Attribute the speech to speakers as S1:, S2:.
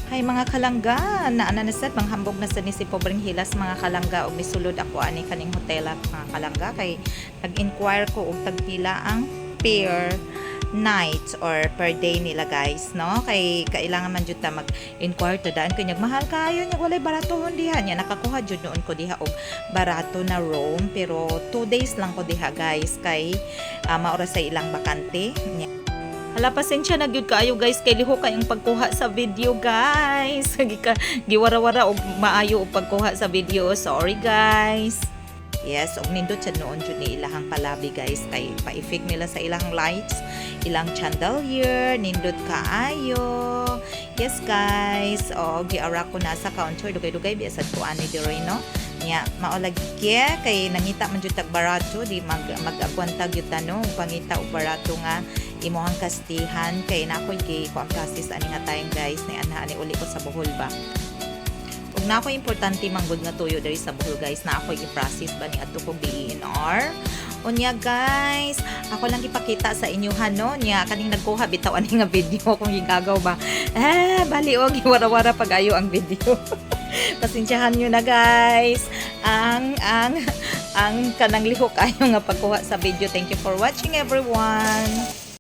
S1: Hay mga kalangga, naana na sad manghambog na sa ni si Pobreng Hilas mga kalangga og misulod ako ani kaning hotel at mga kalangga kay nag-inquire ko og tagpila ang per night or per day nila guys no kay kailangan man jud ta mag-inquire ta daan kay mahal kayo nya walay baratohon diha nya nakakuha jud noon ko diha og barato na room pero 2 days lang ko diha guys kay maura sa ilang bakante nya. Hala, pasensya na gyud kaayo guys kay liho kayong pagkuha sa video guys. Giwara-wara og maayo og pagkuha sa video. Sorry guys. Yes, og nindot siya noon jud ni ilahang palabi guys kay pa-effect nila sa ilang lights, ilang chandelier, nindot kaayo. Yes guys, og giara ko na sa counter dugay-dugay biasa ko ani diri no. Nya maolagi kay nangita man jud tag barato di mag-agwanta gyud no pangita og barato nga imuhang kastihan kay na ako'y gay ko ang process ani nga tayong guys ni ana ani uli ko sa Bohol ba ug na ako importante manggod nga tuyo diri sa Bohol guys na ako'y i-process ba ni adto kong DNR unya guys ako lang ipakita sa inyo no nya kaning nagkuha bitaw ani nga video kung gigagaw ba bali og wara-wara pag-ayo ang video. Pasensyahan nyo na guys ang kanang lihok ayo nga pagkuha sa video. Thank you for watching everyone.